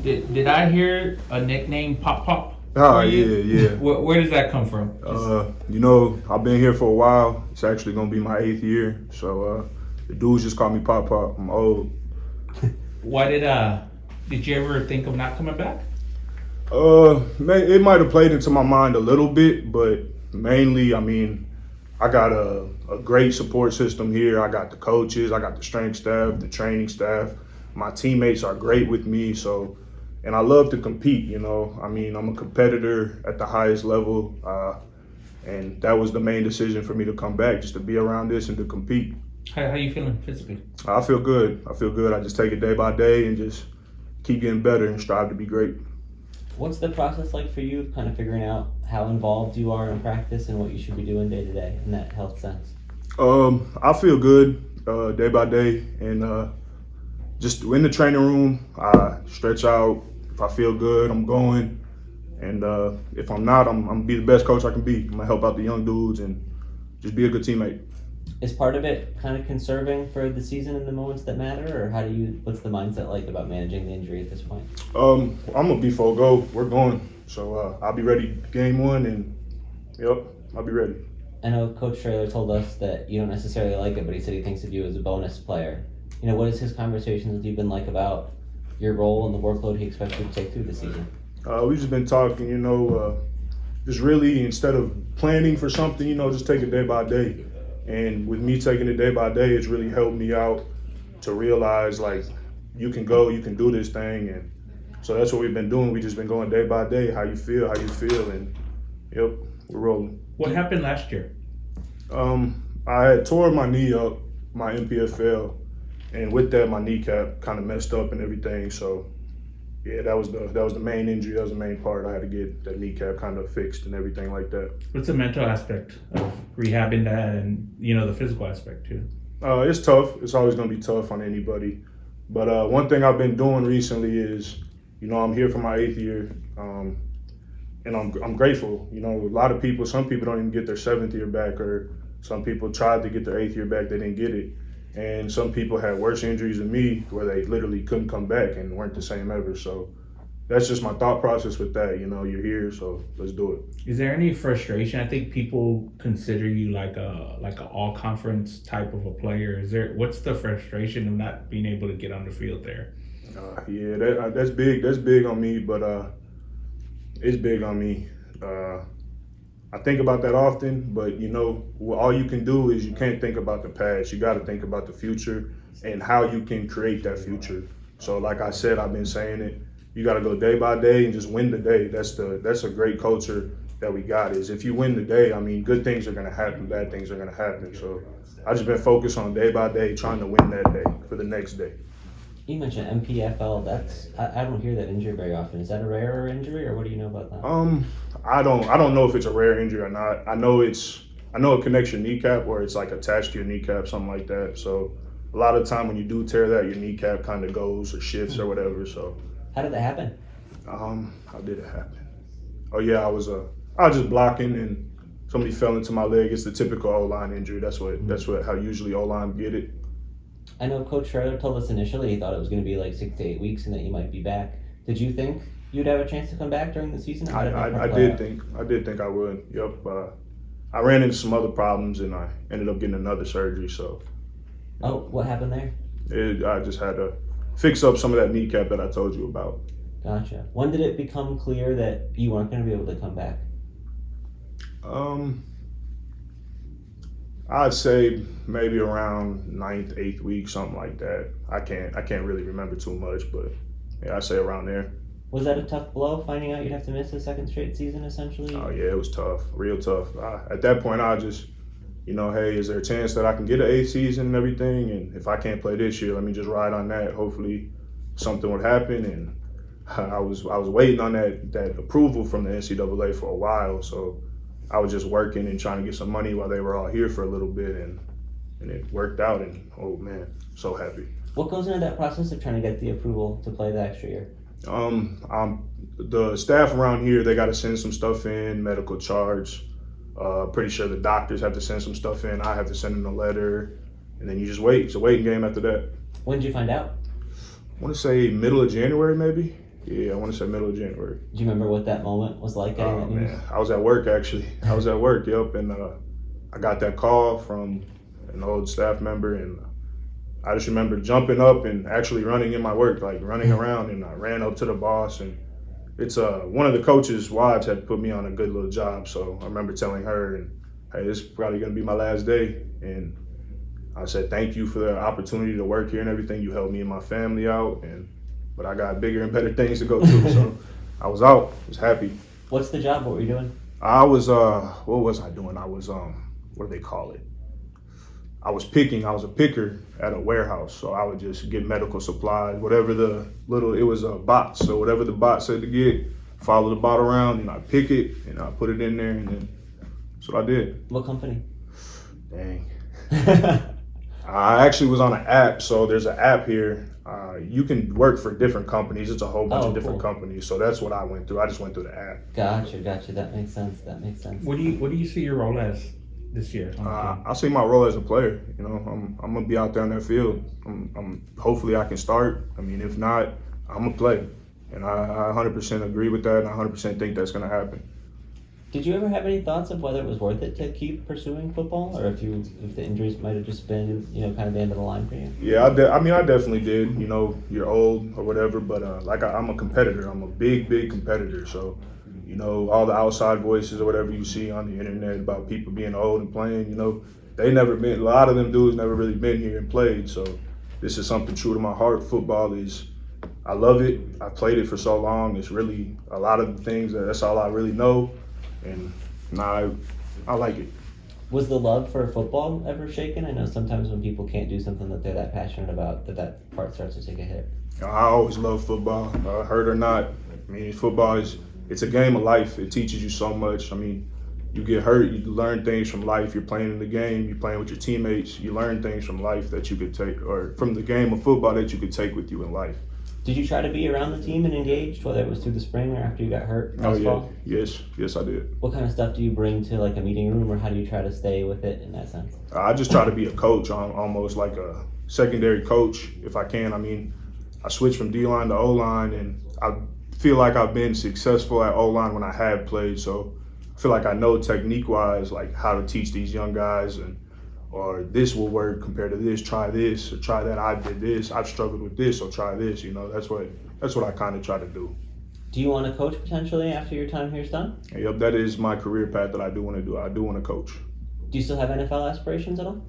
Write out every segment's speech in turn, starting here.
Did I hear a nickname Pop Pop? Oh, yeah. Where does that come from? I've been here for a while. It's actually gonna be my 8th year. So the dudes just call me Pop Pop. I'm old. Why did you ever think of not coming back? It might have played into my mind a little bit, but mainly, I mean, I got a great support system here. I got the coaches, I got the strength staff, the training staff. My teammates are great with me, and I love to compete, you know. I mean, I'm a competitor at the highest level, and that was the main decision for me to come back, just to be around this and to compete. How you feeling physically? I feel good. I just take it day by day and just keep getting better and strive to be great. What's the process like for you, kind of figuring out how involved you are in practice and what you should be doing day to day in that health sense? I feel good day by day, and just in the training room, I stretch out. If I feel good, I'm going, and if I'm not, I'm gonna be the best coach I can be. I'm gonna help out the young dudes and just be a good teammate. Is part of it kind of conserving for the season in the moments that matter, or what's the mindset like about managing the injury at this point? I'm gonna be full go. We're going, so I'll be ready game one, and I'll be ready. I know Coach Traylor told us that you don't necessarily like it, but he said he thinks of you as a bonus player. You know, what has his conversations with you been like about your role and the workload he expects you to take through the season? We've just been talking, just really instead of planning for something, just take it day by day. And with me taking it day by day, it's really helped me out to realize, like, you can do this thing. And so that's what we've been doing. We've just been going day by day, how you feel, and we're rolling. What happened last year? I had tore my knee up, my MPFL, and with that, my kneecap kind of messed up and everything. So, yeah, that was the main injury. That was the main part. I had to get that kneecap kind of fixed and everything like that. What's the mental aspect of rehabbing that, and the physical aspect too? It's tough. It's always going to be tough on anybody. But one thing I've been doing recently is, I'm here for my 8th year, and I'm grateful. Some people don't even get their 7th year back, or some people tried to get their 8th year back, they didn't get it. And some people had worse injuries than me where they literally couldn't come back and weren't the same ever. So that's just my thought process with that. You're here, so let's do it. Is there any frustration? I think people consider you like an all conference type of a player. What's the frustration of not being able to get on the field there? That's big. That's big on me, but it's big on me. I think about that often, but all you can do is you can't think about the past. You got to think about the future and how you can create that future. So like I said, I've been saying it, you got to go day by day and just win the day. That's a great culture that we got, is if you win the day, I mean, good things are going to happen, bad things are going to happen. So I just been focused on day by day, trying to win that day for the next day. You mentioned MPFL. I don't hear that injury very often. Is that a rarer injury, or what do you know about that? I don't know if it's a rare injury or not. I know it connects your kneecap, or it's like attached to your kneecap, something like that. So a lot of the time when you do tear that, your kneecap kind of goes or shifts or whatever. So how did that happen? How did it happen? Oh yeah, I was just blocking and somebody fell into my leg. It's the typical O-line injury. That's how usually O-line get it. I know Coach Schroeder told us initially he thought it was going to be like 6 to 8 weeks and that you might be back. Did you think you'd have a chance to come back during the season? I did think I would. Yep. I ran into some other problems and I ended up getting another surgery. So. Oh, what happened there? I just had to fix up some of that kneecap that I told you about. Gotcha. When did it become clear that you weren't going to be able to come back? I'd say maybe around 9th, 8th week, something like that. I can't really remember too much, but yeah, I'd say around there. Was that a tough blow, finding out you'd have to miss a second straight season, essentially? Oh yeah, it was tough, real tough. At that point, I just, hey, is there a chance that I can get an 8th season and everything? And if I can't play this year, let me just ride on that. Hopefully something would happen. And I was waiting on that approval from the NCAA for a while, so I was just working and trying to get some money while they were all here for a little bit, and it worked out, and oh man, so happy. What goes into that process of trying to get the approval to play the extra year? The staff around here, they got to send some stuff in, medical charge. Pretty sure the doctors have to send some stuff in. I have to send in a letter, and then you just wait. It's a waiting game after that. When did you find out? I want to say middle of January, maybe. Yeah, I want to say middle of January. Do you remember what that moment was like getting Oh that news? man, I was at work actually. I was at work, yep, and I got that call from an old staff member, and I just remember jumping up and actually running in my work, like running around, and I ran up to the boss, and it's one of the coach's wives had put me on a good little job, so I remember telling her, and hey, this is probably gonna be my last day, and I said thank you for the opportunity to work here and everything. You helped me and my family out, but I got bigger and better things to go to, so I was out, was happy. What's the job? What were you doing? I was what was I doing? I was what do they call it? I was a picker at a warehouse, so I would just get medical supplies, whatever it was a box, so whatever the box said to get, follow the bot around, and I pick it, and I put it in there, and then that's what I did. What company? Dang. I actually was on an app, so there's an app here. You can work for different companies. It's a whole bunch of different companies, so that's what I went through. I just went through the app. Gotcha. That makes sense. What do you see your role as this year? I see my role as a player. You know, I'm gonna be out there on that field. Hopefully I can start. I mean, if not, I'm gonna play, and I 100% agree with that, and I 100% think that's gonna happen. Did you ever have any thoughts of whether it was worth it to keep pursuing football, or if the injuries might have just been, kind of the end of the line for you? Yeah, I definitely did. You know, you're old or whatever, but I'm a competitor. I'm a big competitor. So, you know, all the outside voices or whatever you see on the internet about people being old and playing, you know, a lot of them dudes never really been here and played. So this is something true to my heart. Football I love it. I played it for so long. It's really a lot of the things that's all I really know. And I like it. Was the love for football ever shaken? I know sometimes when people can't do something that they're that passionate about, that part starts to take a hit. I always love football, hurt or not. I mean, football it's a game of life. It teaches you so much. I mean, you get hurt, you learn things from life. You're playing in the game, you're playing with your teammates. You learn things from life that you could take, or from the game of football that you could take with you in life. Did you try to be around the team and engaged, whether it was through the spring or after you got hurt last fall? Yes, I did. What kind of stuff do you bring to like a meeting room, or how do you try to stay with it in that sense? I just try to be a coach. I'm almost like a secondary coach if I can. I mean, I switched from D-line to O-line, and I feel like I've been successful at O-line when I have played. So I feel like I know technique-wise, like how to teach these young guys, or this will work compared to this, try this, or try that, I did this, I've struggled with this, so try this, you know, that's what I kind of try to do. Do you want to coach potentially after your time here's done? Yep, that is my career path that I do want to do. I do want to coach. Do you still have NFL aspirations at all?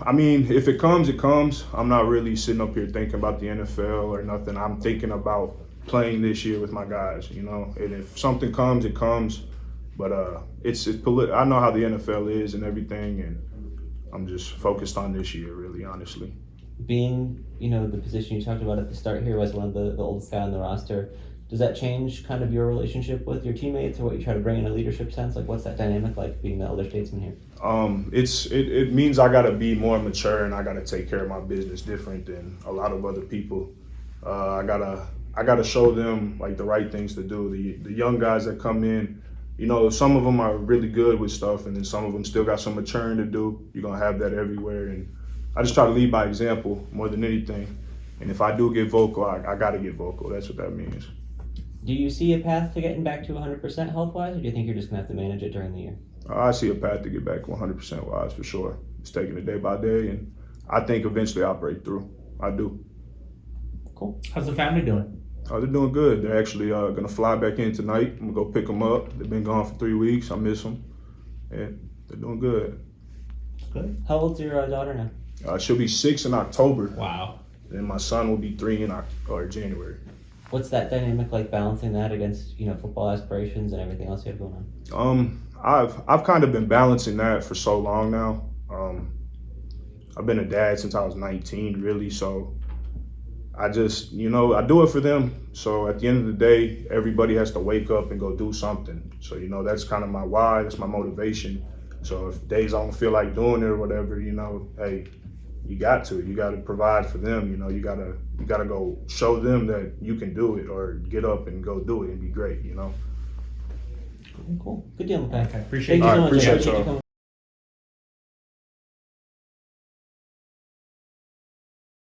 I mean, if it comes, it comes. I'm not really sitting up here thinking about the NFL or nothing. I'm thinking about playing this year with my guys, you know, and if something comes, it comes. But I know how the NFL is and everything, and I'm just focused on this year, really, honestly. Being, the position you talked about at the start here was one of the oldest guy on the roster. Does that change kind of your relationship with your teammates, or what you try to bring in a leadership sense? Like, what's that dynamic like being the elder statesman here? It means I got to be more mature, and I got to take care of my business different than a lot of other people. I gotta show them like the right things to do. The young guys that come in, some of them are really good with stuff, and then some of them still got some maturing to do. You're gonna have that everywhere, and I just try to lead by example more than anything. And if I do get vocal, I gotta get vocal. That's what that means. Do you see a path to getting back to 100% health-wise, or do you think you're just gonna have to manage it during the year? I see a path to get back 100% wise for sure. It's taking it day by day, and I think eventually I'll break through. I do. Cool. How's the family doing? They're doing good. They're actually gonna fly back in tonight. I'm gonna go pick them up. They've been gone for 3 weeks. I miss them, and they're doing good. Good. How old's your daughter now? She'll be 6 in October. Wow. And my son will be 3 in January. What's that dynamic like, balancing that against football aspirations and everything else you have going on? I've kind of been balancing that for so long now. I've been a dad since I was 19, really. So I just, I do it for them. So at the end of the day, everybody has to wake up and go do something. So, that's kind of my why, that's my motivation. So if days I don't feel like doing it or whatever, hey, you got to provide for them. You gotta go show them that you can do it, or get up and go do it and be great, Cool. Good deal, Makai. Okay, appreciate Thank you so much. Appreciate I appreciate you y'all. coming.